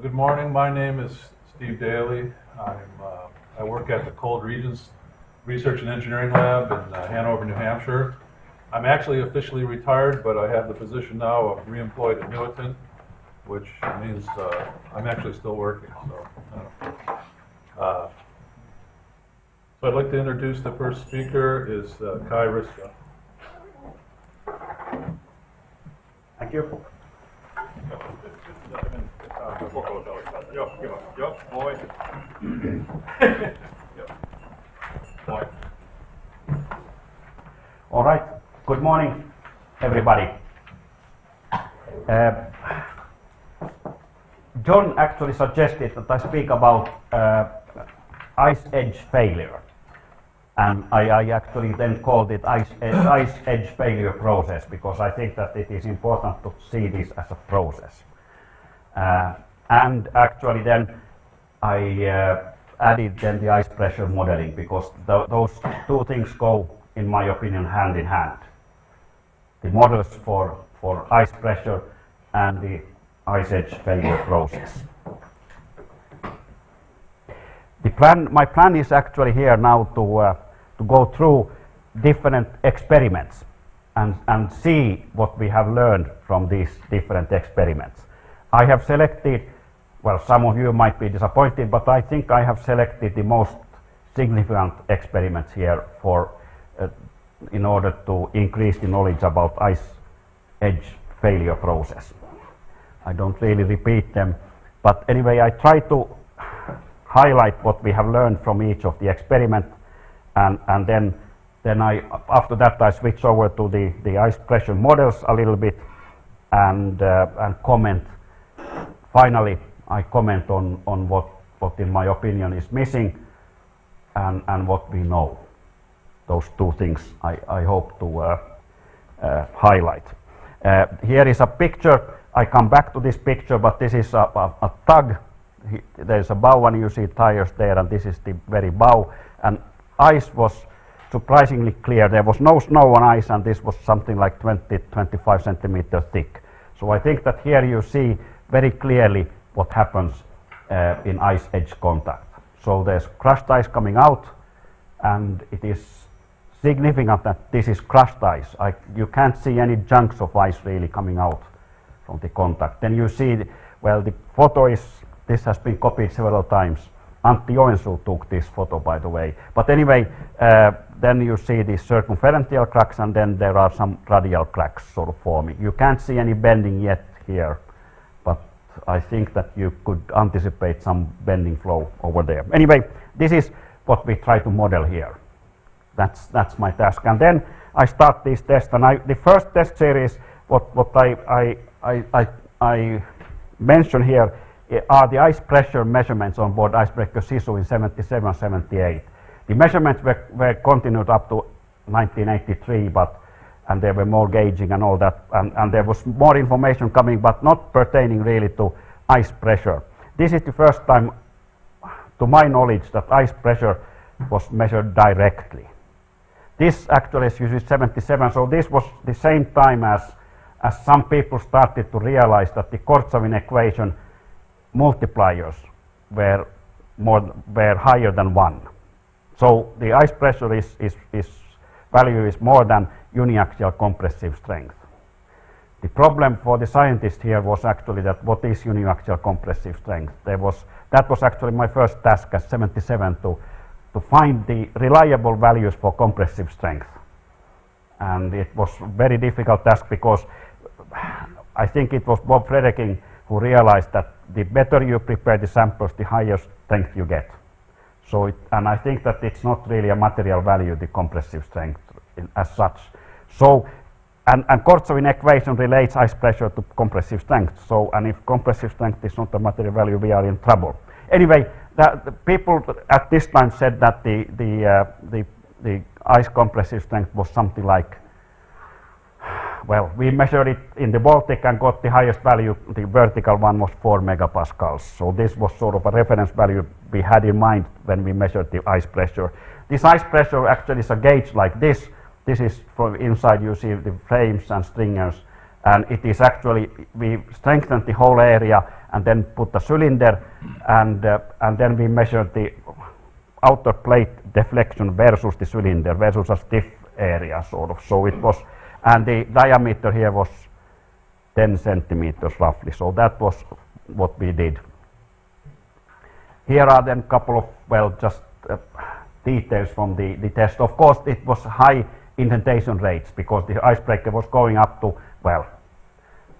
Well, good morning. My name is Steve Daly. I work at the Cold Regions Research and Engineering Lab in Hanover, New Hampshire. I'm actually officially retired, but I have the position now of re-employed at Newton, which means I'm actually still working. So I'd like to introduce the first speaker is Kaj Riska. Thank you. All right. Good morning, everybody. John actually suggested that I speak about ice edge failure, and I actually then called it ice edge failure process because I think that it is important to see this as a process. And actually then I added then the ice pressure modeling because those two things go, in my opinion, hand in hand. The models for ice pressure and the ice edge failure process. My plan is actually here now to go through different experiments and see what we have learned from these different experiments. I have selected, well, some of you might be disappointed, but I think I have selected the most significant experiments here in order to increase the knowledge about ice edge failure process. I don't really repeat them, but anyway, I try to highlight what we have learned from each of the experiments, and then after that I switch over to the ice pressure models a little bit and comment. Finally, I comment on what in my opinion is missing and what we know. Those two things I hope to highlight. Here is a picture. I come back to this picture, but this is a tug. There's a bow and you see tires there, and this is the very bow. And ice was surprisingly clear. There was no snow on ice, and this was something like 20-25 centimeters thick. So I think that here you see very clearly what happens in ice edge contact. So there's crushed ice coming out, and it is significant that this is crushed ice. You can't see any chunks of ice really coming out from the contact. Then you see, well, the photo is, this has been copied several times. Antti Joensuu took this photo, by the way. But anyway, then you see the circumferential cracks, and then there are some radial cracks sort of forming. You can't see any bending yet here, but I think that you could anticipate some bending flow over there. Anyway, this is what we try to model here. That's my task. And then I start these tests, and the first test series, what I mention here are the ice pressure measurements on board icebreaker Sisu in 77-78. The measurements were continued up to 1983, and there were more gauging and all that, and there was more information coming, but not pertaining really to ice pressure. This is the first time, to my knowledge, that ice pressure was measured directly. This actually is usually 77, so this was the same time as some people started to realize that the Kortsavin equation multipliers were higher than 1. So the ice pressure value is more than uniaxial compressive strength. The problem for the scientist here was actually that what is uniaxial compressive strength? That was actually my first task as 77 to find the reliable values for compressive strength. And it was a very difficult task because I think it was Bob Frederiking who realized that the better you prepare the samples, the higher strength you get. So, and I think that it's not really a material value, the compressive strength as such. So, and Kortsavin equation relates ice pressure to compressive strength. So, and if compressive strength is not a material value, we are in trouble. Anyway, the people at this time said that the ice compressive strength was something like, well, we measured it in the Baltic and got the highest value. The vertical one was 4 megapascals. So this was sort of a reference value we had in mind when we measured the ice pressure. This ice pressure actually is a gauge like this. This is from inside, you see the frames and stringers, And it is actually, we strengthened the whole area and then put a cylinder, and then we measured the outer plate deflection versus the cylinder versus a stiff area sort of. So it was, and the diameter here was 10 centimeters roughly. So that was what we did. Here are then a couple of, well, just details from the test. Of course, it was high indentation rates because the icebreaker was going up to, well,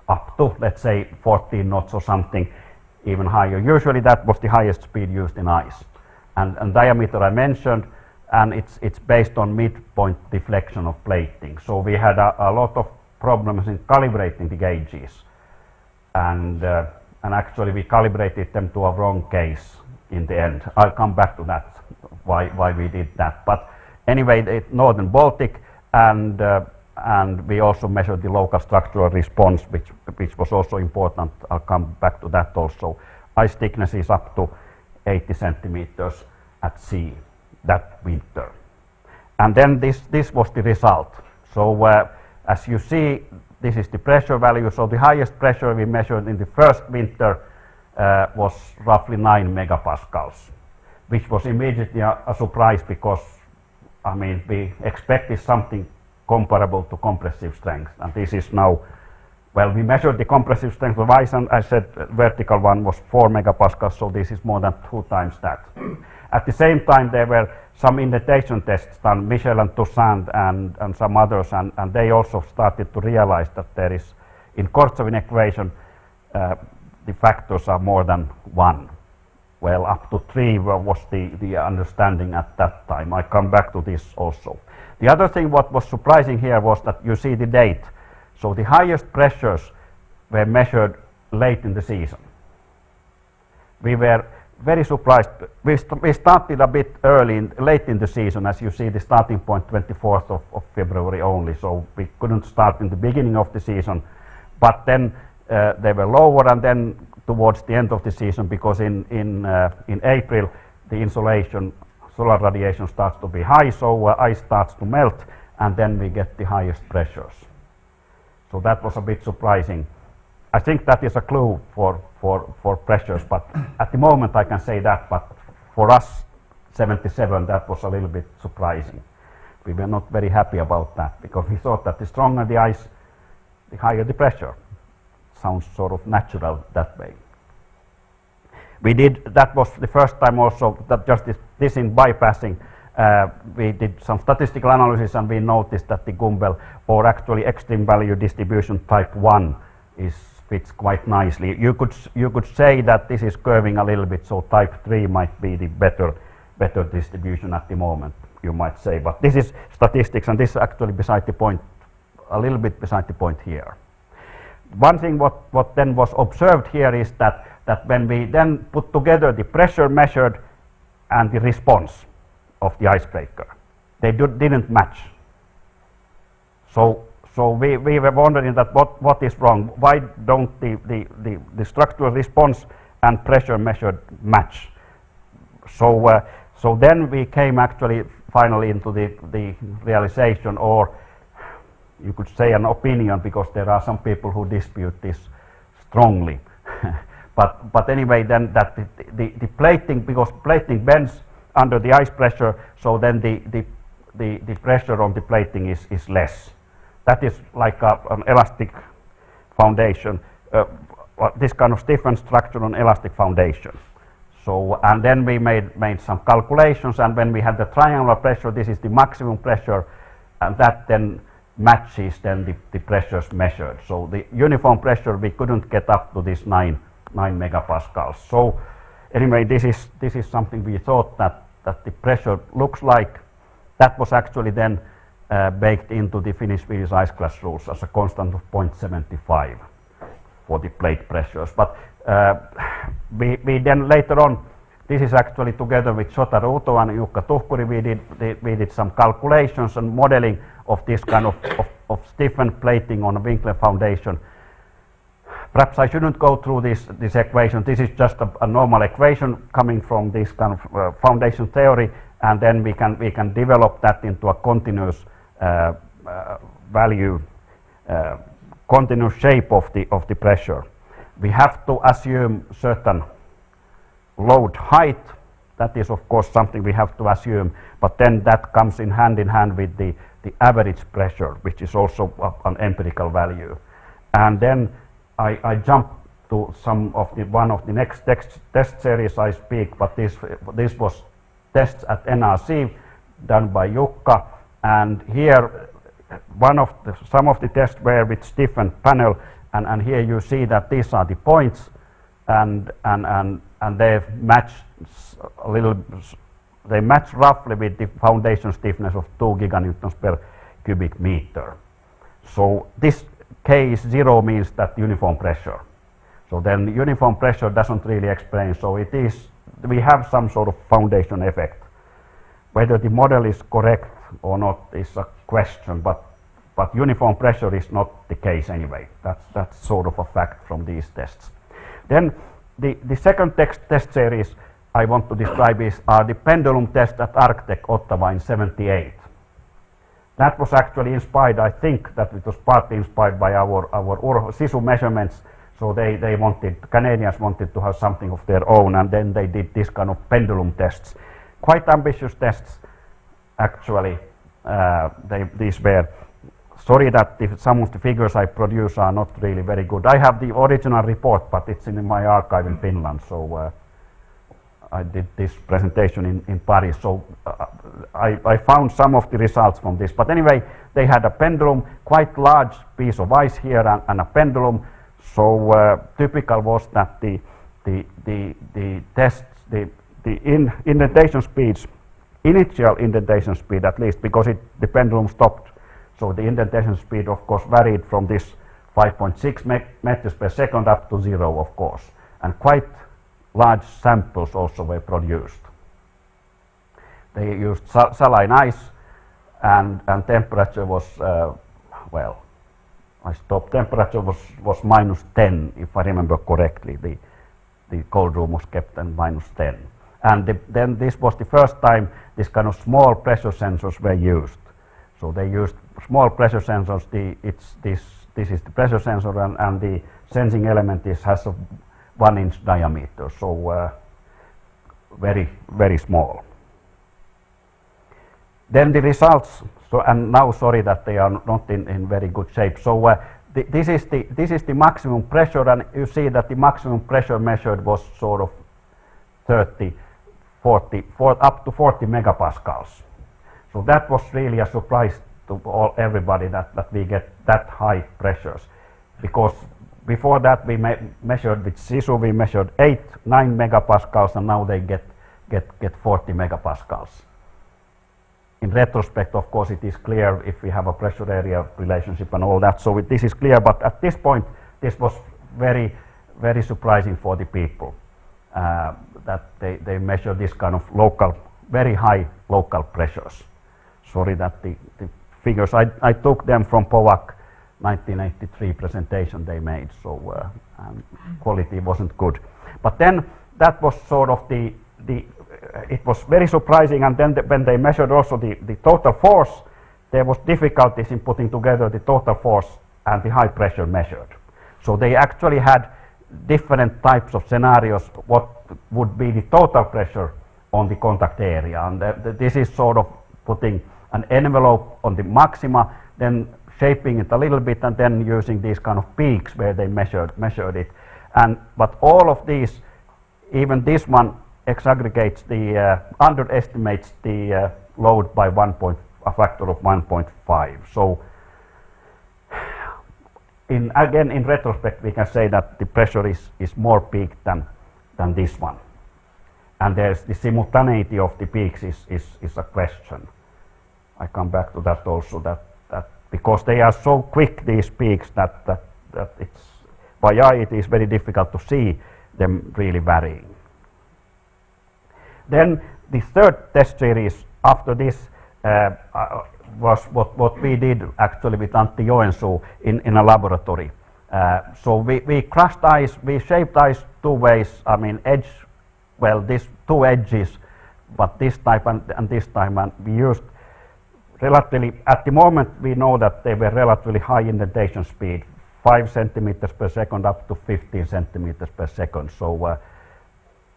up to, let's say, 14 knots or something, even higher. Usually that was the highest speed used in ice. And diameter I mentioned, and it's based on midpoint deflection of plating. So we had a lot of problems in calibrating the gauges. And actually we calibrated them to a wrong case in the end. I'll come back to that, why we did that. But anyway, the Northern Baltic, and we also measured the local structural response, which was also important. I'll come back to that also. Ice thickness is up to 80 centimeters at sea that winter. And then this was the result. So as you see, this is the pressure value. So the highest pressure we measured in the first winter was roughly 9 megapascals, which was immediately a surprise because, I mean, we expected something comparable to compressive strength, and this is now, well, we measured the compressive strength of ice, and I said vertical one was 4 megapascals, so this is more than 2 times that. At the same time, there were some indentation tests done, Michel and Toussaint and some others, and they also started to realize that there is, in Kortsovin equation, the factors are more than 1. Well, up to 3 was the understanding at that time. I come back to this also. The other thing what was surprising here was that you see the date. So the highest pressures were measured late in the season. We were very surprised. We started a bit early, late in the season, as you see the starting point 24th of February only. So we couldn't start in the beginning of the season. But then they were lower, and then towards the end of the season, because in April the insolation, solar radiation starts to be high, so ice starts to melt, and then we get the highest pressures. So that was a bit surprising. I think that is a clue for pressures, but at the moment I can say that, but for us 77 that was a little bit surprising. We were not very happy about that because we thought that the stronger the ice, the higher the pressure. Sounds sort of natural that way. We did, that was the first time also that just this in bypassing, we did some statistical analysis and we noticed that the Gumbel, or actually extreme value distribution type 1, fits quite nicely. You could say that this is curving a little bit, so type 3 might be the better distribution at the moment, you might say. But this is statistics, and this is actually beside the point, a little bit beside the point here. One thing what then was observed here is that when we then put together the pressure measured and the response of the icebreaker, they didn't match. So we were wondering that what is wrong? Why don't the structural response and pressure measured match? So then we came actually finally into the realization, or you could say an opinion, because there are some people who dispute this strongly. but anyway, then that the plating, because plating bends under the ice pressure, so then the pressure on the plating is less. That is like an elastic foundation, this kind of stiffened structure on elastic foundation. So, and then we made some calculations, and when we had the triangular pressure, this is the maximum pressure, and that then matches then the pressures measured. So the uniform pressure we couldn't get up to this 9 megapascals. So anyway, this is something we thought that the pressure looks like. That was actually then baked into the Finnish-Swedish ice class rules as a constant of 0.75 for the plate pressures. But we then later on, this is actually together with Jota Ruuto and Jukka Tuhkuri, we did some calculations and modeling of this kind of stiffened plating on a Winkler foundation. Perhaps I shouldn't go through this equation. This is just a normal equation coming from this kind of foundation theory, and then we can develop that into a continuous value continuous shape of the pressure. We have to assume certain load height. That is of course something we have to assume, but then that comes in hand with the average pressure, which is also an empirical value. And then I jump to one of the next test series I speak, but this was tests at NRC done by Jukka, and here some of the tests were with different panel, and here you see that these are the points, and they match roughly with the foundation stiffness of 2 giganewtons per cubic meter. So this K is 0 means that uniform pressure. So then uniform pressure doesn't really explain, so we have some sort of foundation effect. Whether the model is correct or not is a question, but uniform pressure is not the case anyway. That's sort of a fact from these tests. Then the second test series I want to describe are the pendulum test at Arctech Ottawa in 78. That was actually inspired, I think that it was partly inspired by our SISU measurements. So Canadians wanted to have something of their own, and then they did this kind of pendulum tests. Quite ambitious tests, actually. These were. Sorry that some of the figures I produce are not really very good. I have the original report, but it's in my archive in Finland. So I did this presentation in Paris. So I found some of the results from this. But anyway, they had a pendulum, quite large piece of ice here, and a pendulum. So typical was that the tests, the indentation speeds, initial indentation speed at least, because the pendulum stopped. So the indentation speed of course varied from this 5.6 meters per second up to 0 of course. And quite large samples also were produced. They used saline ice, and temperature was, temperature was minus 10 if I remember correctly. The cold room was kept at minus 10. And then this was the first time this kind of small pressure sensors were used. So they used small pressure sensors. This is the pressure sensor, and the sensing element has a 1-inch diameter. So very, very small. Then the results. So, and now sorry that they are not in very good shape. So this is the maximum pressure, and you see that the maximum pressure measured was sort of up to 40 megapascals. So that was really a surprise to everybody that we get that high pressures, because before that we measured with SISU, we measured 8-9 megapascals, and now they get 40 megapascals. In retrospect, of course, it is clear if we have a pressure area relationship and all that, so this is clear, but at this point this was very, very surprising for the people that they measure this kind of local, very high local pressures. Sorry that the figures, I took them from POAC 1983 presentation they made, so quality wasn't good. But then that was sort of it was very surprising, and then when they measured also the total force, there was difficulties in putting together the total force and the high pressure measured. So they actually had different types of scenarios, what would be the total pressure on the contact area, and this is sort of putting an envelope on the maxima, then shaping it a little bit, and then using these kind of peaks where they measured it. But all of these, even this one, exaggregates underestimates the load by a factor of 1.5. So again, in retrospect, we can say that the pressure is more peaked than this one. And there's the simultaneity of the peaks is a question. I come back to that also, that because they are so quick, these peaks, that it's by eye it is very difficult to see them really varying. Then the third test series after this was what we did actually with Antti Joensuu in a laboratory. So we crushed ice, we shaped ice two ways, I mean these two edges, but this type and this time, and we used relatively, at the moment we know that they were relatively high indentation speed, 5 centimeters per second up to 15 centimeters per second. So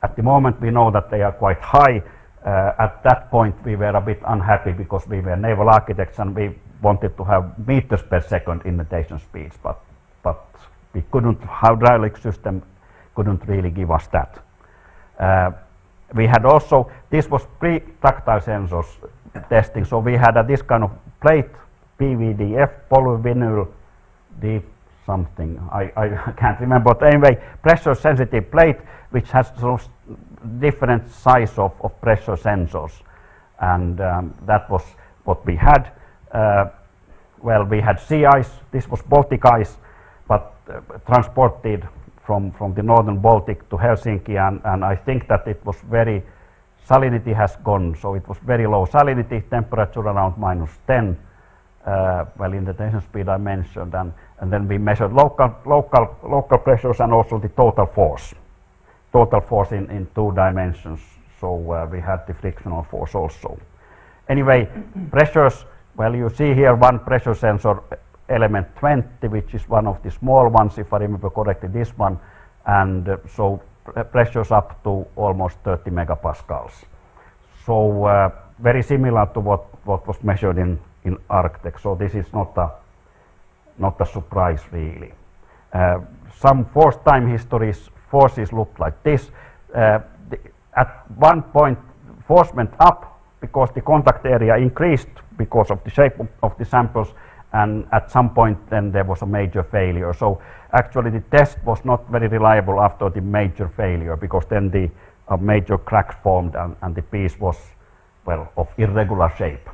at the moment we know that they are quite high. At that point we were a bit unhappy because we were naval architects and we wanted to have meters per second indentation speeds, but we couldn't, hydraulic system couldn't really give us that. We had also, this was pre-tactile sensors testing, so we had this kind of plate, PVDF, polyvinyl, D something, I can't remember, but anyway, pressure sensitive plate which has sort of different size of pressure sensors, and that was what we had. Well, we had sea ice, this was Baltic ice, but transported from the northern Baltic to Helsinki, and I think that it was very, salinity has gone, so it was very low salinity, temperature around -10, well, indentation speed I mentioned, and then we measured local pressures and also the total force in 2 dimensions, so we had the frictional force also. Anyway, pressures, well, you see here one pressure sensor, element 20, which is one of the small ones, if I remember correctly, this one, and so pressures up to almost 30 megapascals. So very similar to what was measured in Arctic, so this is not a surprise really. Some force time histories, forces look like this. At one point force went up because the contact area increased because of the shape of the samples, and at some point then there was a major failure. So actually the test was not very reliable after the major failure, because then the major crack formed and the piece was, well, of irregular shape.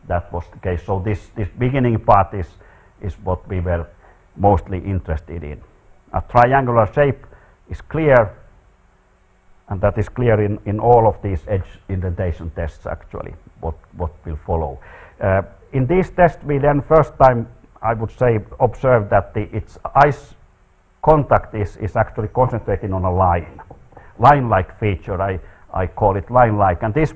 That was the case. So this beginning part is what we were mostly interested in. A triangular shape is clear, and that is clear in all of these edge indentation tests actually, what will follow. In this test we then first time, I would say, observed that its ice contact is actually concentrating on a line-like feature. I call it line-like, and this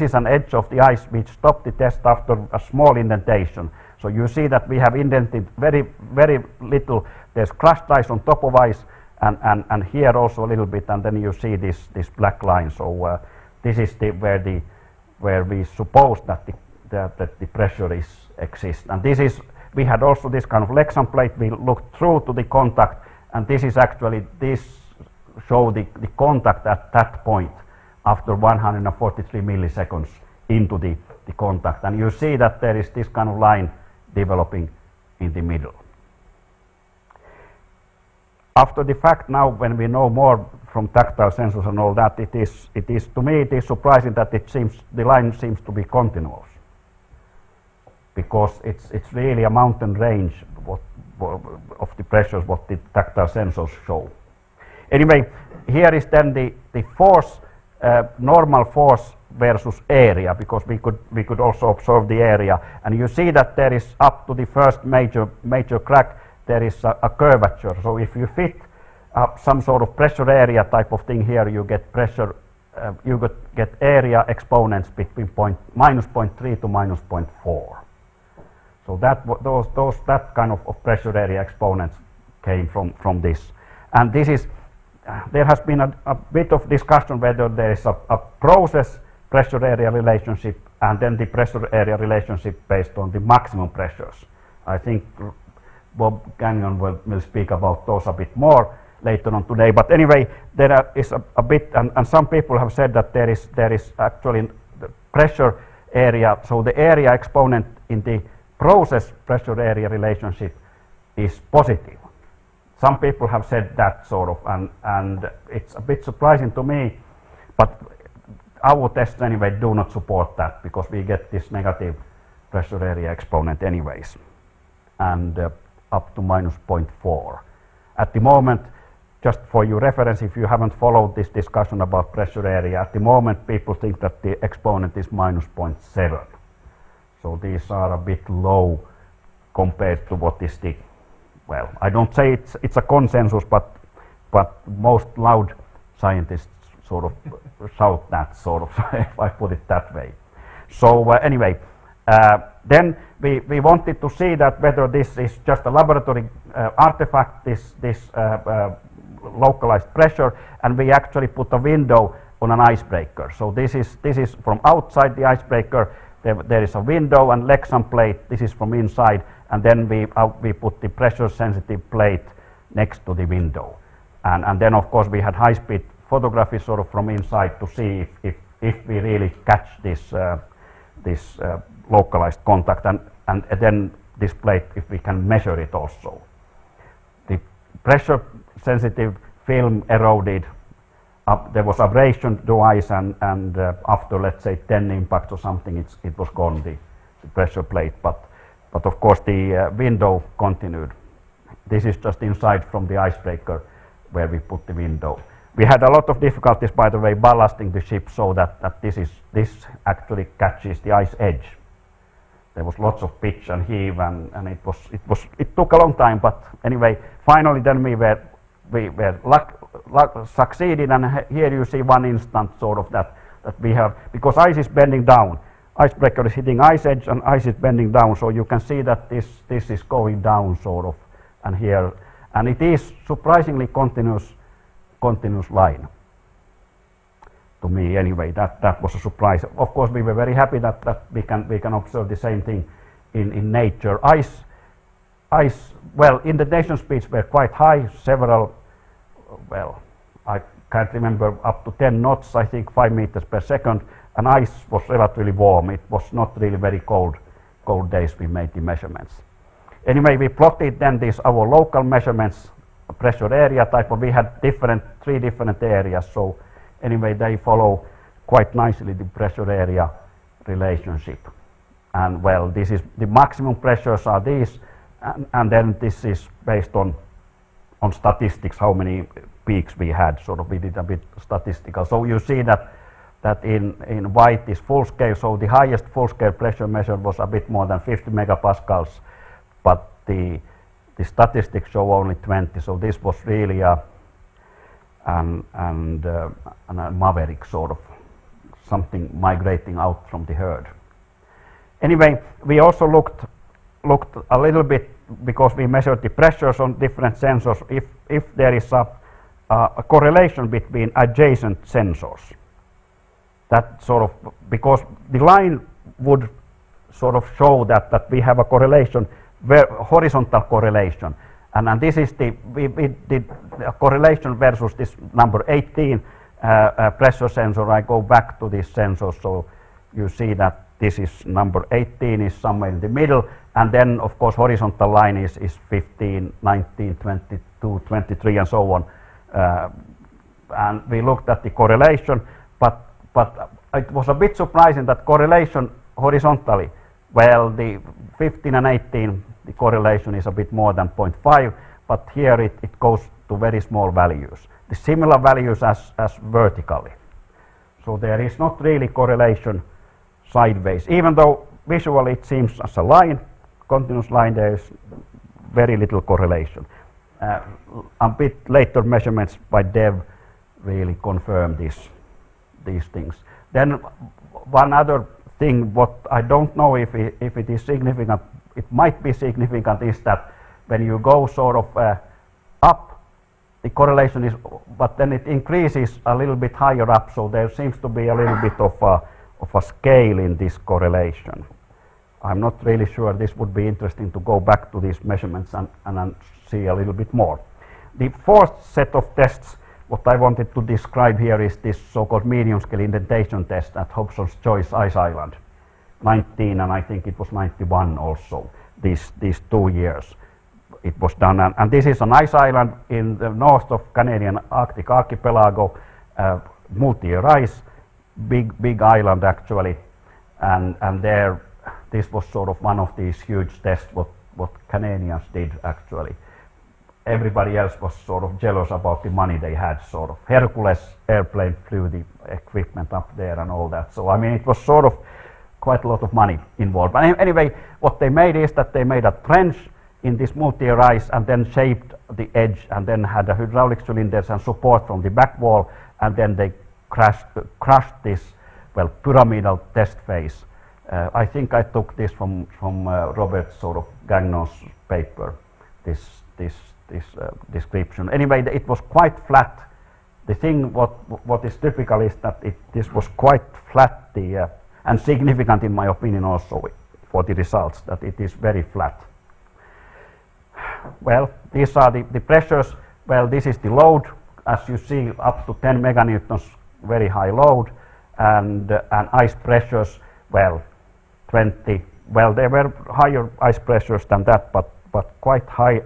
is an edge of the ice which stopped the test after a small indentation. So you see that we have indented very little. There's crushed ice on top of ice, and here also a little bit, and then you see this black line. So this is where we suppose that the pressure exists, and we had also this kind of Lexan plate. We looked through to the contact, and this is actually, this show the contact at that point after 143 milliseconds into the contact, and you see that there is this kind of line developing in the middle. After the fact, now when we know more from tactile sensors and all that, it is to me it is surprising that the line seems to be continuous, because it's really a mountain range of the pressures what the tactile sensors show. Anyway, here is then the force, normal force versus area, because we could also observe the area, and you see that there is up to the first major crack there is a curvature. So if you fit some sort of pressure area type of thing here, you get pressure, you get area exponents between -0.3 to -0.4. So that kind of pressure area exponents came from this, and this is. There has been a bit of discussion whether there is a process pressure area relationship and then the pressure area relationship based on the maximum pressures. I think Bob Gagnon will speak about those a bit more later on today. But anyway, there is a bit, and some people have said that there is actually the pressure area, so the area exponent in the process pressure area relationship is positive. Some people have said that sort of, and it's a bit surprising to me, but our tests anyway do not support that, because we get this negative pressure area exponent anyways, and up to -0.4. At the moment, just for your reference, if you haven't followed this discussion about pressure area, at the moment people think that the exponent is -0.7. So these are a bit low compared to what is the, well, I don't say it's a consensus, but most loud scientists sort of shout that sort of, if I put it that way. So anyway, Then we wanted to see that whether this is just a laboratory artifact, this localized pressure, and we actually put a window on an icebreaker. So this is from outside the icebreaker. There is a window and Lexan plate. This is from inside, and then we put the pressure-sensitive plate next to the window, and then of course we had high-speed photography sort of from inside to see if we really catch this localized contact, and then this plate if we can measure it also. The pressure-sensitive film eroded. There was abrasion to ice, and after let's say 10 impacts or something, it was gone, the pressure plate. But of course the window continued. This is just inside from the icebreaker where we put the window. We had a lot of difficulties, by the way, ballasting the ship so that this actually catches the ice edge. There was lots of pitch and heave, and it took a long time, but anyway, finally then we succeeded, and here you see one instant sort of that we have, because ice is bending down. Icebreaker is hitting ice edge and ice is bending down, so you can see that this is going down sort of, and here, and it is surprisingly continuous line. To me anyway, that was a surprise. Of course we were very happy that we can observe the same thing in nature. Ice, well, indentation speeds were quite high, several, well, I can't remember, up to 10 knots, I think 5 meters per second, and ice was relatively warm. It was not really very cold days we made the measurements. Anyway, we plotted then our local measurements, pressure area type, we had 3 different areas, so anyway they follow quite nicely the pressure area relationship. And well, this is the maximum pressures are these, and then this is based on statistics, how many peaks we had, sort of we did a bit statistical. So you see that in white is full scale, so the highest full scale pressure measured was a bit more than 50 megapascals, but the statistics show only 20, so this was really a maverick sort of something migrating out from the herd. Anyway, we also looked a little bit, because we measured the pressures on different sensors, if there is a correlation between adjacent sensors. That sort of, because the line would sort of show that we have a correlation, horizontal correlation, and this is we did a correlation versus this number 18 pressure sensor. I go back to this sensor, so you see that this is number 18 is somewhere in the middle, and then of course horizontal line is 15, 19, 22, 23 and so on, and we looked at the correlation, but it was a bit surprising that correlation horizontally, well, the 15 and 18, the correlation is a bit more than 0.5, but here it goes to very small values. The similar values as vertically. So there is not really correlation sideways, even though visually it seems as a line, continuous line, there is very little correlation. A bit later measurements by Dev really confirm these things. Then one other thing, what I don't know if it is significant, it might be significant, is that when you go sort of up, the correlation is, but then it increases a little bit higher up, so there seems to be a little bit of a scale in this correlation. I'm not really sure. This would be interesting to go back to these measurements and see a little bit more. The fourth set of tests, what I wanted to describe here, is this so-called medium scale indentation test at Hobson's Choice Ice Island, 19 and I think it was 91 also, these 2 years it was done. And this is an ice island in the north of Canadian Arctic archipelago, multi-year ice, big island actually, and there this was sort of one of these huge tests what Canadians did actually. Everybody else was sort of jealous about the money they had, sort of. Hercules airplane flew the equipment up there and all that. So I mean, it was sort of quite a lot of money involved. But anyway, what they made is that they made a trench in this multi-year ice and then shaped the edge and then had the hydraulic cylinders and support from the back wall, and then they crushed this, well, pyramidal test phase I think I took this from Robert sort of Gagnon's paper, this description. Anyway, it was quite flat. The thing what is typical is that this was quite flat, and significant in my opinion also for the results, that it is very flat. Well, these are the pressures. Well, this is the load, as you see, up to 10 meganewtons, very high load, and ice pressures, well, 20. Well, there were higher ice pressures than that, but quite high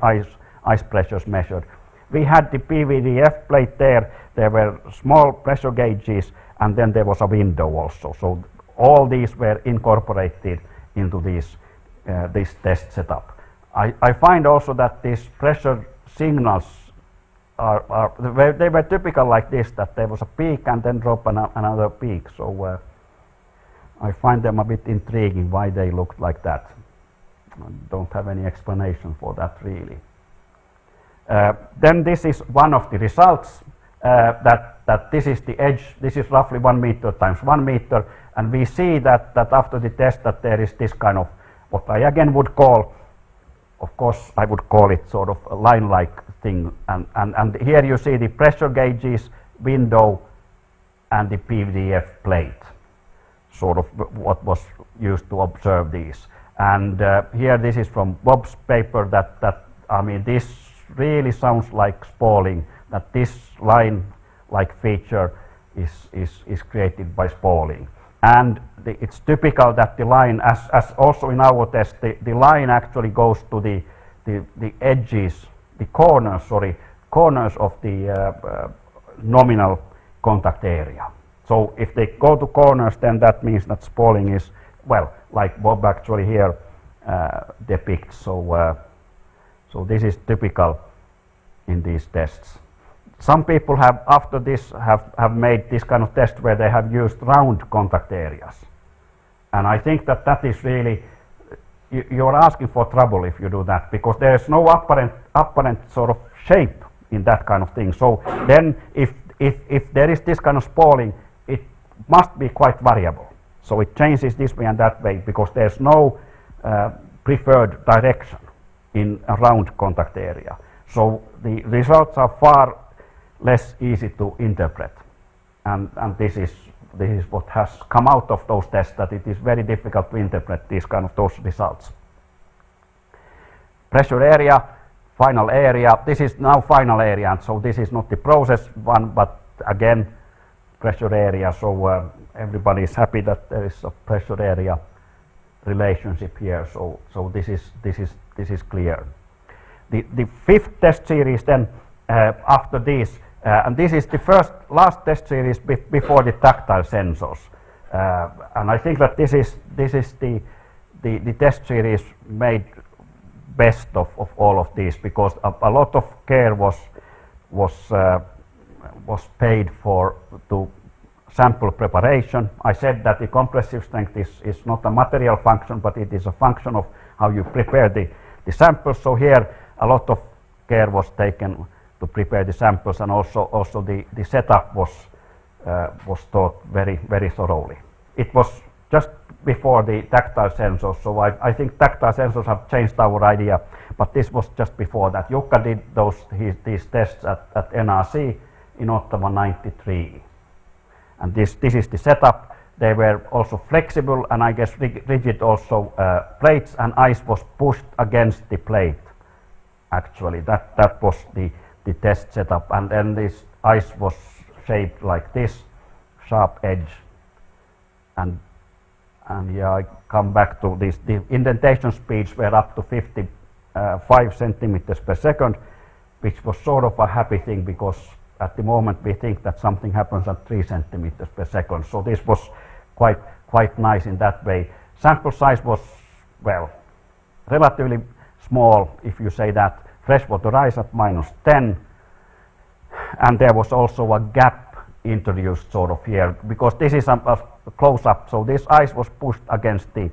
ice pressures measured. We had the PVDF plate there. There were small pressure gauges, and then there was a window also. So all these were incorporated into this test setup. I find also that these pressure signals they were typical like this, that there was a peak and then drop another peak. So I find them a bit intriguing why they looked like that. I don't have any explanation for that really. Then this is one of the results, that this is the edge. This is roughly 1 meter times 1 meter, and we see that after the test that there is this kind of, what I again would call, of course I would call it sort of a line-like thing, and here you see the pressure gauges, window, and the PVDF plate, sort of what was used to observe these. And here this is from Bob's paper, that I mean, this really sounds like spalling, that this line-like feature is created by spalling. And it's typical that the line, as also in our test, the line actually goes to the edges, the corners of the nominal contact area. So if they go to corners, then that means that spalling is, well, like Bob actually here depicts. So this is typical in these tests. Some people have, after this, have made this kind of test where they have used round contact areas. And I think that is really, you're asking for trouble if you do that, because there is no apparent sort of shape in that kind of thing. So then if there is this kind of spalling, it must be quite variable. So it changes this way and that way, because there's no preferred direction in a round contact area. So the results are far less easy to interpret, and this is what has come out of those tests, that it is very difficult to interpret these kind of those results. Pressure area, final area. This is now final area, and so this is not the process one, but again pressure area. So everybody is happy that there is a pressure area relationship here. So this is clear. The fifth test series then after this, and this is the last test series before the tactile sensors, and I think that this is the test series made best of all of these, because a lot of care was paid for to sample preparation. I said that the compressive strength is not a material function, but it is a function of how you prepare the samples. So here a lot of care was taken to prepare the samples, and also the setup was taught very thoroughly. It was just before the tactile sensors, so I think tactile sensors have changed our idea, but this was just before that. Jukka did these tests at NRC in Ottawa '93, and this is the setup. They were also flexible and I guess rigid also plates, and ice was pushed against the plate. Actually, that was the test setup, and then this ice was shaped like this, sharp edge, and yeah, I come back to this. The indentation speeds were up to 55 centimeters per second, which was sort of a happy thing, because at the moment we think that something happens at 3 centimeters per second. So this was quite nice in that way. Sample size was, well, relatively small, if you say that. Freshwater ice at -10, and there was also a gap introduced sort of here, because this is a close-up. So this ice was pushed against the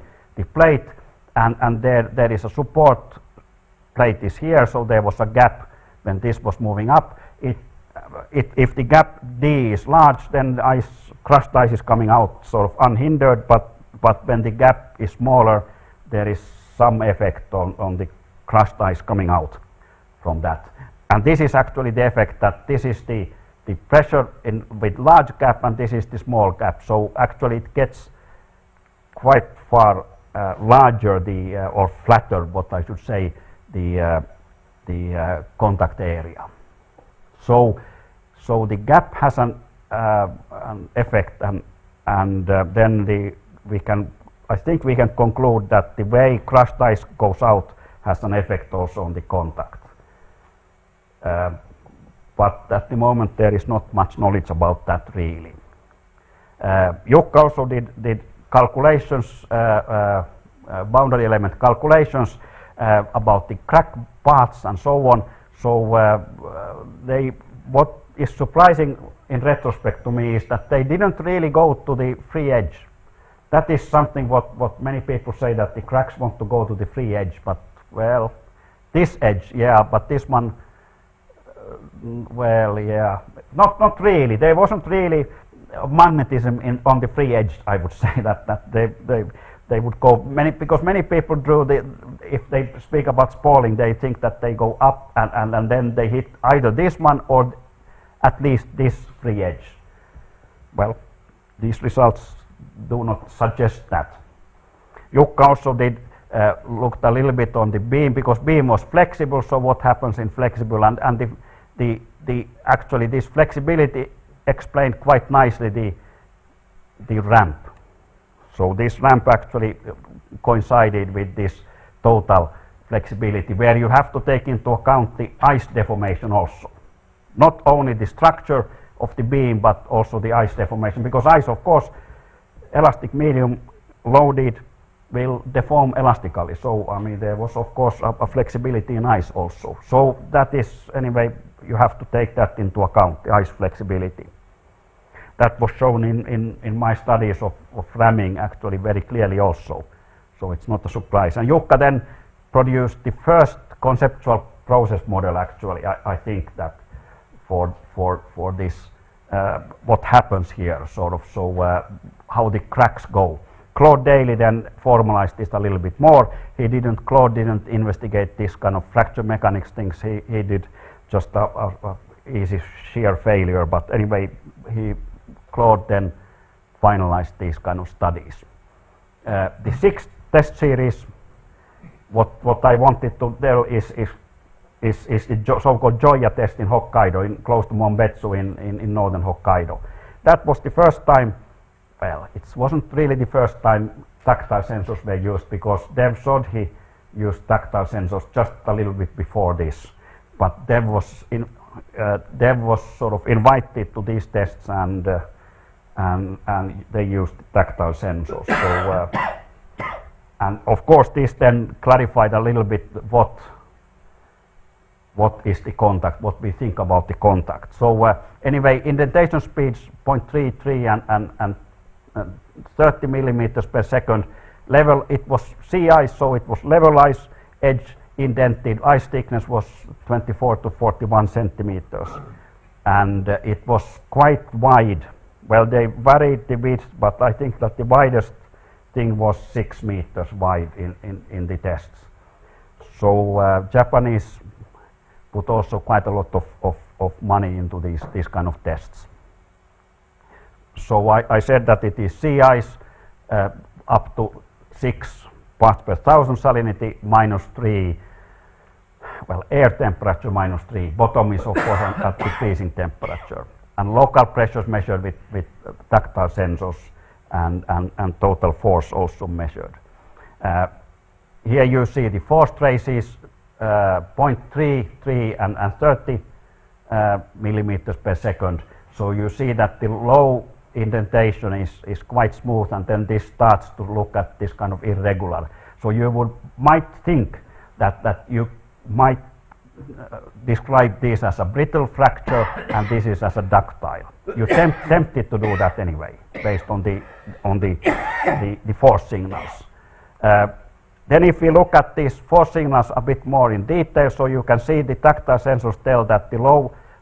plate, and there is a support plate is here, so there was a gap when this was moving up. If the gap D is large, then crushed ice is coming out sort of unhindered, but but when the gap is smaller, there is some effect on the crushed ice coming out from that. And this is actually the effect that this is the pressure with large gap, and this is the small gap. So actually it gets quite far larger, or flatter, what I should say, the contact area. So the gap has an effect, and then I think we can conclude that the way crushed ice goes out has an effect also on the contact. But at the moment there is not much knowledge about that really. Jukka also did calculations, boundary element calculations about the crack paths and so on. So what is surprising in retrospect to me is that they didn't really go to the free edge. That is something what many people say, that the cracks want to go to the free edge, but well, this edge, yeah, but this one, well, yeah, not really. There wasn't really magnetism on the free edge. I would say that they would go because many people drew if they speak about spalling, they think that they go up and then they hit either this one or at least this free edge. Well, these results do not suggest that. Jukka also looked a little bit on the beam, because beam was flexible. So what happens in flexible, and actually this flexibility explained quite nicely the ramp. So this ramp actually coincided with this total flexibility, where you have to take into account the ice deformation also. Not only the structure of the beam, but also the ice deformation, because ice, of course, elastic medium loaded will deform elastically. So I mean, there was of course a flexibility in ice also. So that is, anyway, you have to take that into account, the ice flexibility. That was shown in my studies of ramming actually very clearly also. So it's not a surprise. And Jukka then produced the first conceptual process model actually, I think, that for this, what happens here, sort of, so how the cracks go. Claude Daly then formalized this a little bit more. Claude didn't investigate this kind of fracture mechanics things. He did just a easy shear failure. But anyway, Claude then finalized these kind of studies. The sixth test series, what I wanted to tell is the so-called Joya test in Hokkaido, close to Monbetsu in northern Hokkaido. That was the first time. Well, it wasn't really the first time tactile sensors were used, because Dev Sodhi used tactile sensors just a little bit before this. But Dev was sort of invited to these tests, and they used tactile sensors. So, and of course, this then clarified a little bit what is the contact, what we think about the contact. So anyway, indentation speeds 0.33 and 30 millimeters per second. Level, it was sea ice, so it was level ice, edge indented. Ice thickness was 24 to 41 centimeters, and it was quite wide. Well, they varied the width, but I think that the widest thing was 6 meters wide in the tests. So Japanese put also quite a lot of money into these kind of tests. So I said that it is sea ice up to 6 parts per thousand salinity, -3, well, air temperature -3. Bottom is of course at decreasing temperature. And local pressures measured with tactile sensors, and total force also measured. Here you see the force traces, 0.33 and 30 millimeters per second. So you see that the low indentation is quite smooth, and then this starts to look at this kind of irregular. So you might think that you might describe this as a brittle fracture, and this is as a ductile. You're tempted to do that anyway, based on the force signals. Then if we look at these force signals a bit more in detail, so you can see the tactile sensors tell that the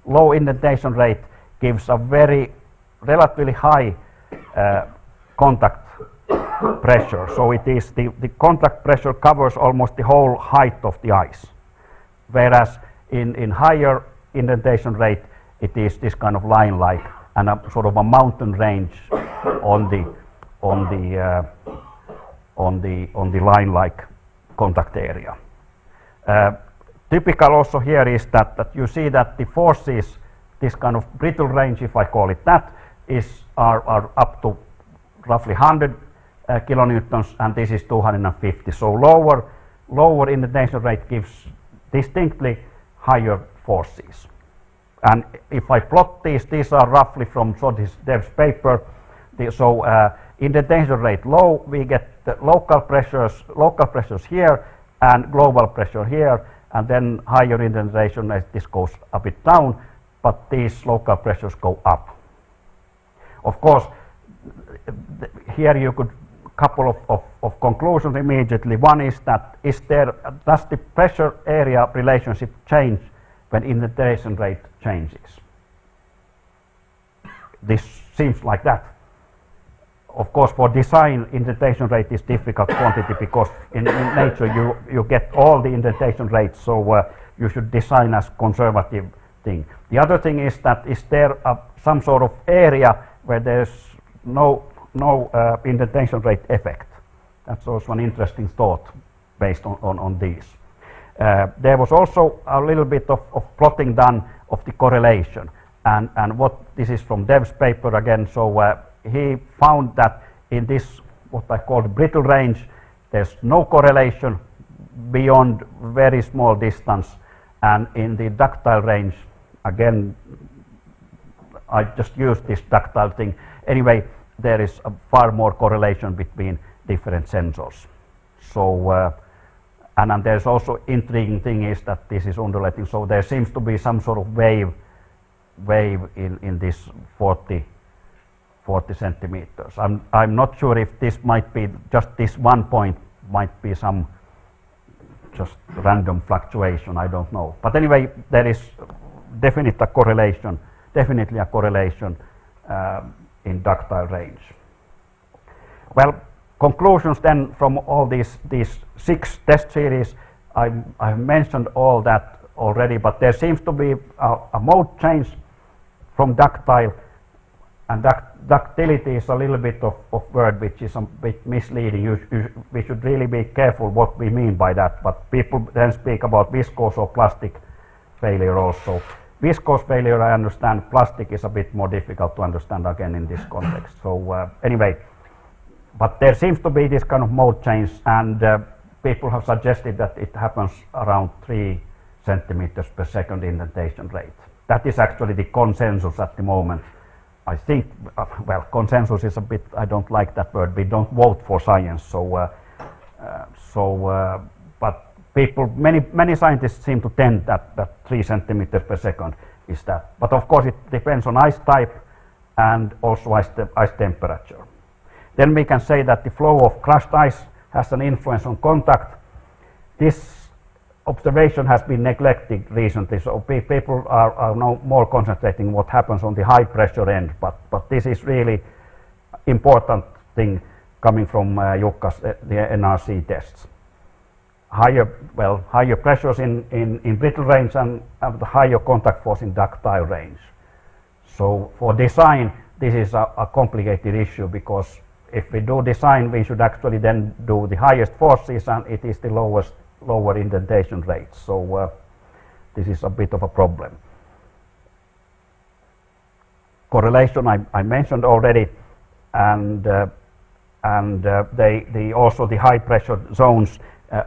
low indentation rate gives a very relatively high contact pressure. So it is the contact pressure covers almost the whole height of the ice. Whereas in higher indentation rate, it is this kind of line-like and a sort of a mountain range on the line-like contact area. Typical also here is that you see that the forces, this kind of brittle range, if I call it that, are up to roughly 100 kilonewtons, and this is 250. So lower indentation rate gives distinctly higher forces. And if I plot these are roughly from this Dev's paper. Indentation rate low, we get the local pressures here and global pressure here, and then higher indentation rate, this goes a bit down, but these local pressures go up. Of course, here you could couple of conclusions immediately. One is that does the pressure area relationship change when indentation rate changes? This seems like that. Of course, for design, indentation rate is difficult quantity because in nature you get all the indentation rates, so you should design as conservative thing. The other thing is that is there some sort of area where there's no indentation rate effect? That's also an interesting thought based on these. There was also a little bit of plotting done of the correlation, and what this is from Dev's paper again. So he found that in this what I call the brittle range, there's no correlation beyond very small distance, and in the ductile range, again, I just used this ductile thing. Anyway, there is a far more correlation between different sensors. So, and there's also intriguing thing is that this is undulating, so there seems to be some sort of wave in this 40 centimeters. I'm not sure if this might be just this one point, might be some just random fluctuation, I don't know. But anyway, there is definitely a correlation in ductile range. Well, conclusions then from all these 6 test series, I've mentioned all that already, but there seems to be a mode change from ductile, and ductility is a little bit of word which is a bit misleading. We should really be careful what we mean by that, but people then speak about viscose or plastic failure also. Viscose failure, I understand. Plastic is a bit more difficult to understand again in this context. So anyway, but there seems to be this kind of mode change, and people have suggested that it happens around 3 centimeters per second indentation rate. That is actually the consensus at the moment. I think, well, consensus is a bit, I don't like that word. We don't vote for science, but people, many scientists seem to tend that 3 centimeters per second is that. But of course, it depends on ice type and also ice temperature. Then we can say that the flow of crushed ice has an influence on contact. This observation has been neglected recently, so people are now more concentrating what happens on the high pressure end, but this is really important thing coming from Jukka's the NRC tests. Higher pressures in brittle range and the higher contact force in ductile range. So for design, this is a complicated issue, because if we do design, we should actually then do the highest forces, and it is the lower indentation rate. So this is a bit of a problem. Correlation I mentioned already, and they also the high pressure zones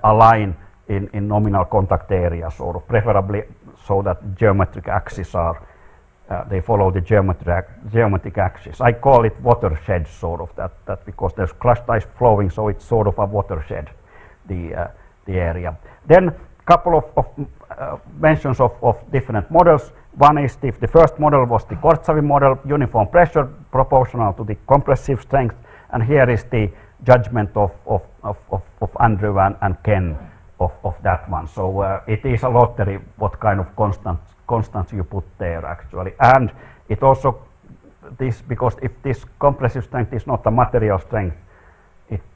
align in nominal contact area, sort of preferably so that geometric axes are they follow the geometric axis. I call it watershed, sort of that because there's crushed ice flowing, so it's sort of a watershed, the area. Then couple of mentions of different models. One is the first model was the Kortsavi model, uniform pressure proportional to the compressive strength, and here is the judgment of Andrew and Ken of that one. So it is a lottery what kind of constants you put there actually, and it also this, because if this compressive strength is not a material strength,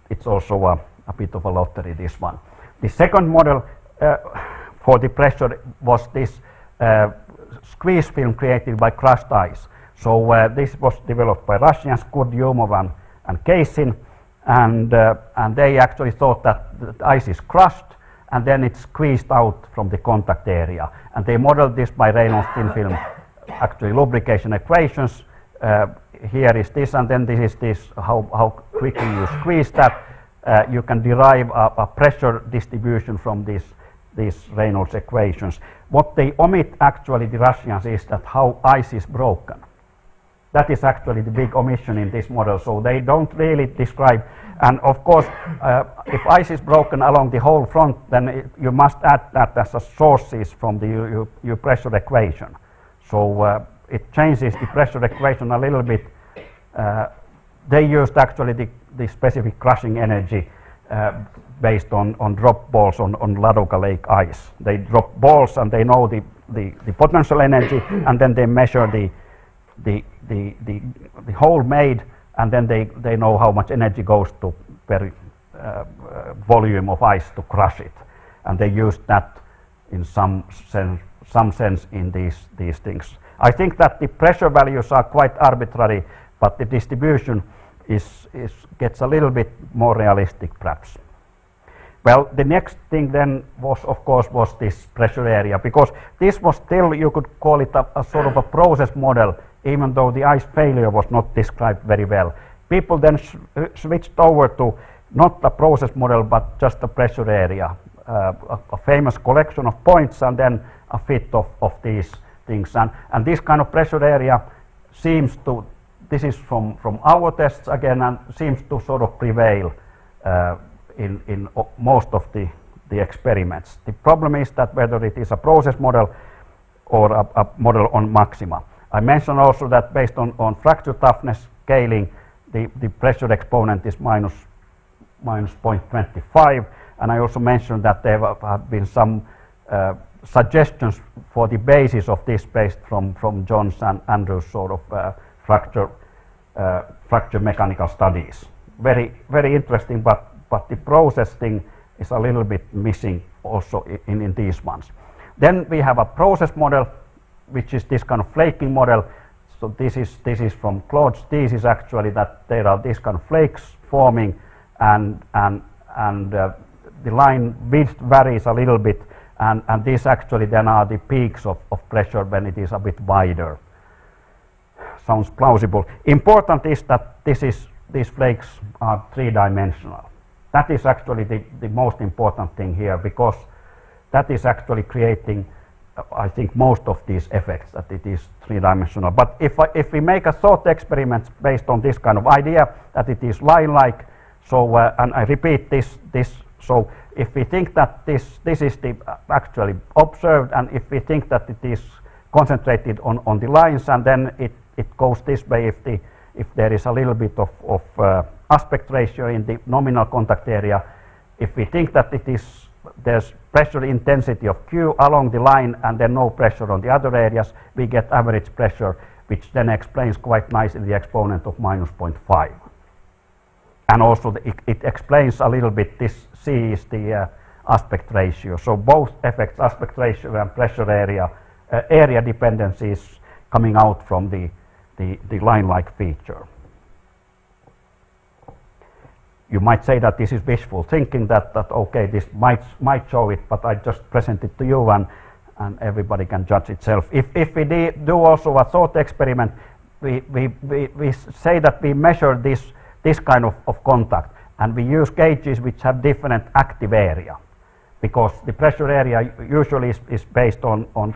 it's also a bit of a lottery, this one. The second model for the pressure was this squeeze film created by crushed ice. So this was developed by Russians, Kurdyumov and Kaysin, and they actually thought that the ice is crushed and then it's squeezed out from the contact area. And they modeled this by Reynolds thin film, actually lubrication equations. Here is this, and then this is this, how quickly you squeeze that. You can derive a pressure distribution from these Reynolds equations. What they omit, actually, the Russians, is that how ice is broken. That is actually the big omission in this model, so they don't really describe. And of course, if ice is broken along the whole front, then you must add that as a sources from the your pressure equation. So it changes the pressure equation a little bit. They used actually the specific crushing energy based on drop balls on Ladoga Lake ice. They drop balls and they know the potential energy, and then they measure the hole made, and then they know how much energy goes to per volume of ice to crush it, and they use that in some sense in these things. I think that the pressure values are quite arbitrary, but the distribution gets a little bit more realistic, perhaps. Well, the next thing then was, of course, this pressure area, because this was still, you could call it a sort of a process model, even though the ice failure was not described very well. People then switched over to not a process model, but just a pressure area, a famous collection of points, and then a fit of these things. And this kind of pressure area seems to, this is from our tests again, and seems to sort of prevail in most of the experiments. The problem is that whether it is a process model or a model on maxima. I mentioned also that based on fracture toughness scaling, the pressure exponent is minus 0.25, and I also mentioned that there have been some suggestions for the basis of this based from John's and Andrews' sort of fracture mechanical studies. Very, very interesting, but the process thing is a little bit missing also in these ones. Then we have a process model, which is this kind of flaking model. So this is from Claude's thesis, actually, that there are these kind of flakes forming, and the line width varies a little bit, and these actually then are the peaks of pressure when it is a bit wider. Sounds plausible. Important is that these flakes are three-dimensional. That is actually the most important thing here, because that is actually creating, I think, most of these effects, that it is three-dimensional. But if we make a thought experiment based on this kind of idea, that it is line-like, so and I repeat this, so if we think that this is the actually observed, and if we think that it is concentrated on the lines, and then it goes this way if there is a little bit of aspect ratio in the nominal contact area. If we think that there's pressure intensity of Q along the line and then no pressure on the other areas, we get average pressure, which then explains quite nicely the exponent of minus 0.5. And also it explains a little bit, this C is the aspect ratio. So both effects, aspect ratio and pressure area dependencies coming out from the line-like feature. You might say that this is wishful thinking, that okay, this might show it, but I just present it to you, and everybody can judge itself. If we do also a thought experiment, we say that we measure this kind of contact, and we use gauges which have different active area, because the pressure area usually is based on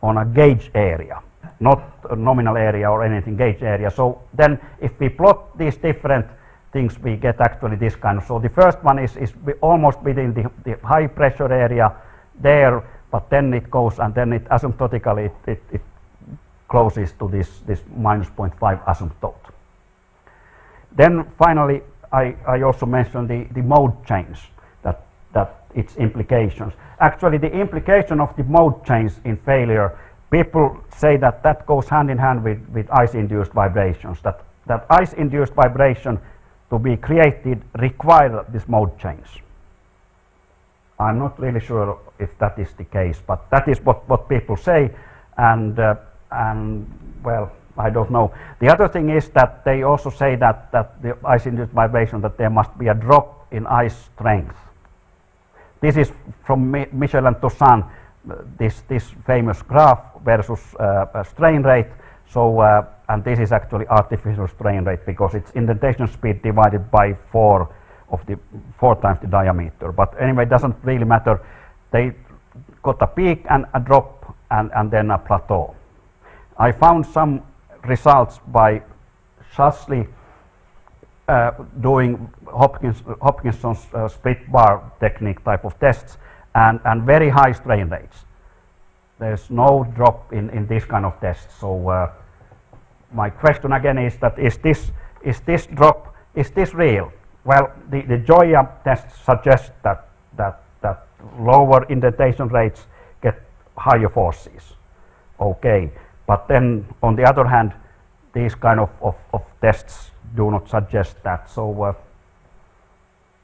a gauge area, not a nominal area or anything, gauge area. So then if we plot these different things, we get actually this kind of, so the first one is almost within the high pressure area there, but then it goes, and then it asymptotically it closes to this minus 0.5 asymptote. Then finally I also mentioned the mode change, that its implications. Actually, the implication of the mode change in failure, people say that goes hand in hand with ice-induced vibrations, that ice-induced vibration to be created require this mode change. I'm not really sure if that is the case, but that is what people say, and well, I don't know. The other thing is that they also say that the ice-induced vibration, that there must be a drop in ice strength. This is from Michel and Toussaint, this famous graph versus strain rate. So, and this is actually artificial strain rate because it's indentation speed divided by 4 times the diameter. But anyway, it doesn't really matter. They got a peak and a drop and then a plateau. I found some results by Shasley doing Hopkinson's split bar technique type of tests and very high strain rates. There's no drop in this kind of tests. So my question again is that is this drop, is this real? Well, the Joya tests suggest that lower indentation rates get higher forces. Okay, but then on the other hand, these kind of tests do not suggest that. So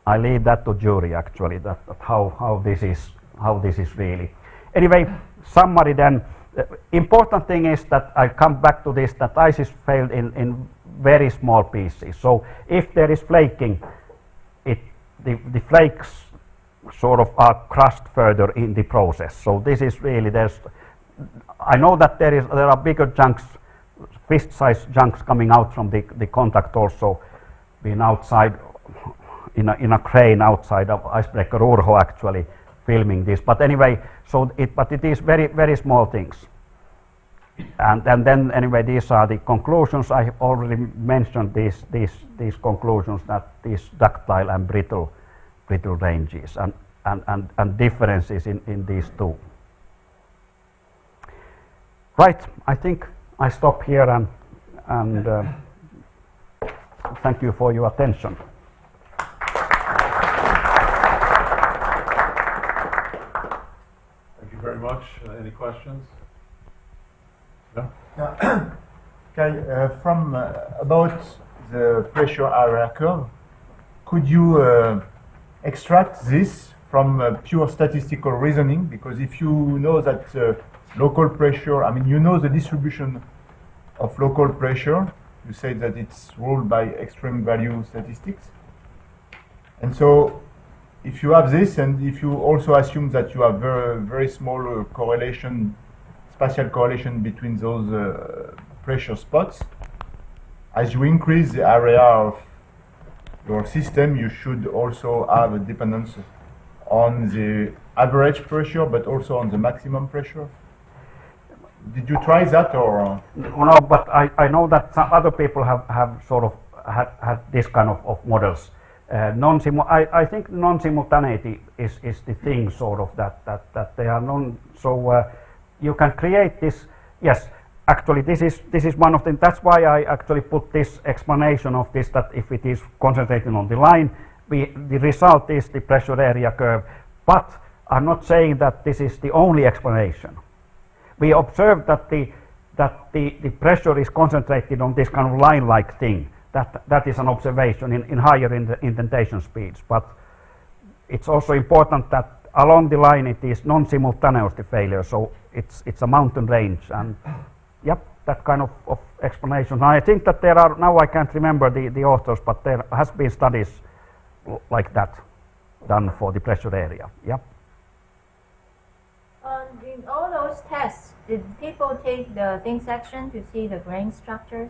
I leave that to jury actually, that how this is really. Anyway, summary then. Important thing is that I come back to this, that ice is failed in very small pieces. So if there is flaking, the flakes sort of are crushed further in the process. So this is really, I know that there are bigger chunks, fist-sized chunks coming out from the contact also, being outside in a crane outside of icebreaker Urho actually filming this. But anyway, but it is very, very small things. And then anyway, these are the conclusions. I already mentioned these conclusions, that these ductile and brittle ranges and differences in these two. Right, I think I stop here and thank you for your attention. Thank you very much. Any questions? No? Okay, from about the pressure area curve, could you extract this from pure statistical reasoning? Because if you know that local pressure, I mean, you know the distribution of local pressure, you say that it's ruled by extreme value statistics. And so if you have this, and if you also assume that you have very, very small correlation, spatial correlation between those pressure spots, as you increase the area of your system, you should also have a dependence on the average pressure, but also on the maximum pressure. Did you try that, or? No, but I know that some other people have sort of had this kind of models. I think non-simultaneity is the thing, sort of, that they are non. So you can create this. Yes, actually, this is one of them. That's why I actually put this explanation of this, that if it is concentrated on the line, the result is the pressure area curve. But I'm not saying that this is the only explanation. We observed that the pressure is concentrated on this kind of line-like thing. That is an observation in higher indentation speeds. But it's also important that along the line it is non-simultaneous failure. So it's a mountain range, and yep, that kind of explanation. Now I think that there are, now I can't remember the authors, but there has been studies like that done for the pressure area. Yep. In all those tests, did people take the thin section to see the grain structures?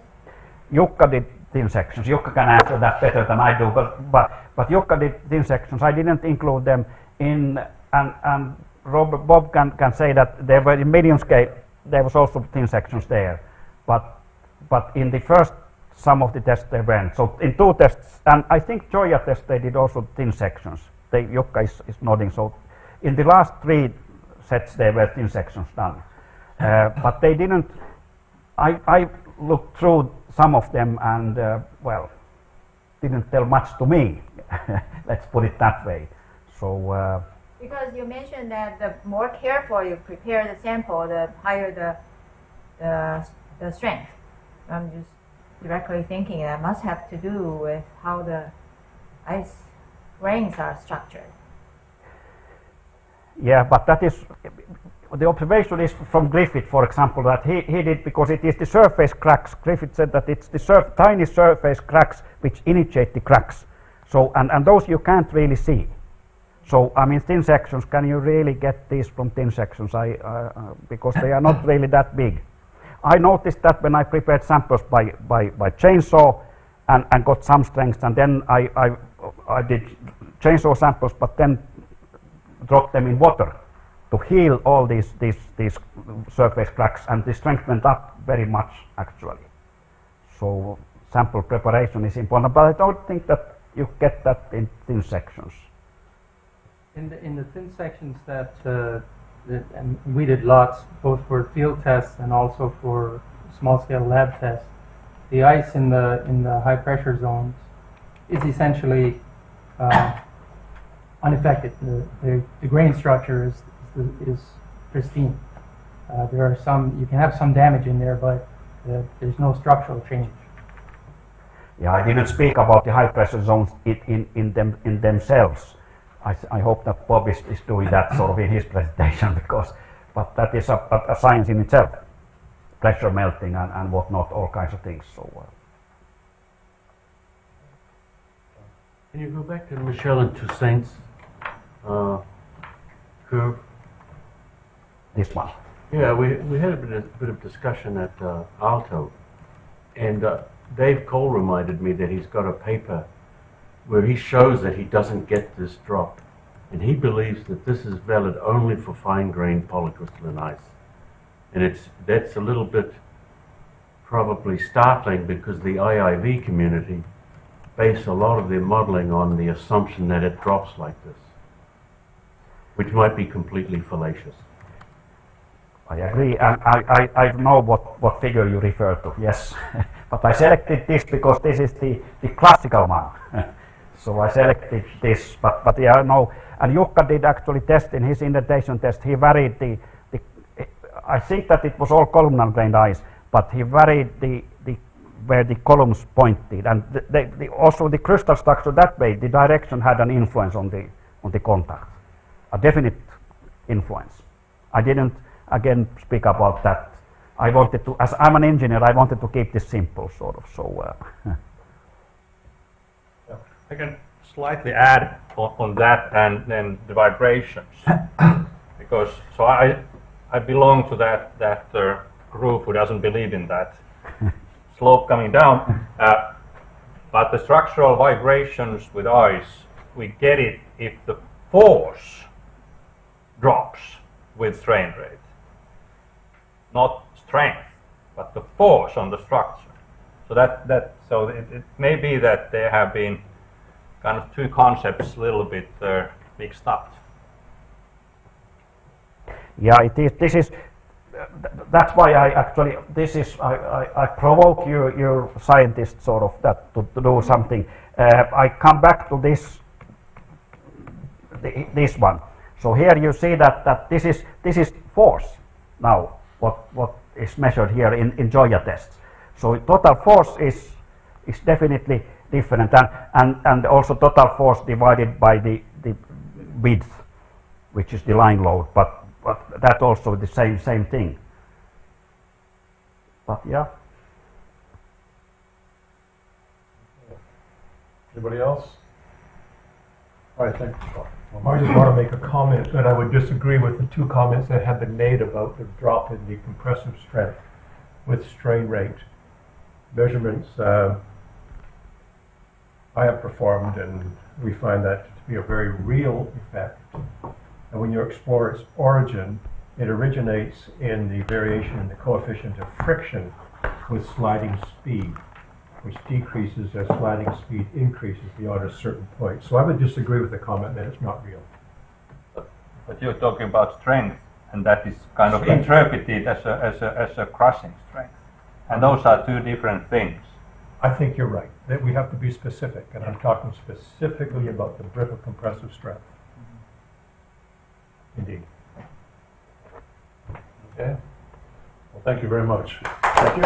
Jukka did thin sections. Jukka can answer that better than I do, but Jukka did thin sections. I didn't include them in, and Bob can say that there were in medium scale, there was also thin sections there, but in the first some of the tests they weren't. So in 2 tests, and I think Joya test they did also thin sections. Jukka is nodding. So in the last 3 sets there were thin sections done, but they didn't. I looked through some of them and well, didn't tell much to me. Let's put it that way. So because you mentioned that the more careful you prepare the sample, the higher the strength. I'm just directly thinking that must have to do with how the ice grains are structured. Yeah, but that is, the observation is from Griffith, for example, that he did, because it is the surface cracks. Griffith said that it's the tiny surface cracks which initiate the cracks. So, and those you can't really see. So, I mean, thin sections, can you really get these from thin sections? Because they are not really that big. I noticed that when I prepared samples by chainsaw and got some strength, and then I did chainsaw samples, but then dropped them in water to heal all these surface cracks, and the strength went up very much actually. So sample preparation is important, but I don't think that you get that in thin sections. In the thin sections that and we did lots, both for field tests and also for small-scale lab tests. The ice in the high-pressure zones is essentially unaffected. The grain structure is pristine. There are you can have some damage in there, but there's no structural change. Yeah, I didn't speak about the high-pressure zones in themselves. I hope that Bob is doing that sort of in his presentation, but that is a science in itself. Pressure melting and whatnot, all kinds of things. So. Can you go back to Michel and Toussaint's curve? This one. Yeah, we had a bit of discussion at Aalto, and Dave Cole reminded me that he's got a paper where he shows that he doesn't get this drop, and he believes that this is valid only for fine-grained polycrystalline ice. And that's a little bit probably startling, because the IIV community base a lot of their modeling on the assumption that it drops like this, which might be completely fallacious. I agree, and I know what figure you refer to, yes. But I selected this because this is the classical one. So I selected this, but yeah, no. And Jukka did actually test in his indentation test. He varied I think that it was all columnar grained ice, but he varied where the columns pointed, and also the crystal structure that way. The direction had an influence on the contact, a definite influence. I didn't again speak about that. I wanted to, as I'm an engineer, I wanted to keep this simple, sort of. So. I can slightly add on that, and then the vibrations, because so I belong to that group who doesn't believe in that slope coming down, but the structural vibrations with ice, we get it if the force drops with strain rate, not strength, but the force on the structure. So it may be that there have been kind of two concepts a little bit mixed up. Yeah, it is. This is. That's why I actually. This is. I provoke your scientists sort of that to do something. I come back to this one. So here you see that this is force now. What is measured here in Joya tests. So total force is definitely different, and also total force divided by the width, which is the line load, but that also the same thing. But yeah. Anybody else? All right, thank you. I just want to make a comment, and I would disagree with the two comments that have been made about the drop in the compressive strength with strain rate measurements. I have performed, and we find that to be a very real effect. And when you explore its origin, it originates in the variation in the coefficient of friction with sliding speed, which decreases as sliding speed increases beyond a certain point. So I would disagree with the comment that it's not real. But you're talking about strength, and that is kind of interpreted as a crushing strength, and those are two different things. I think you're right, that we have to be specific, and I'm talking specifically about the brittle compressive strength. Indeed. Okay. Well, thank you very much. Thank you.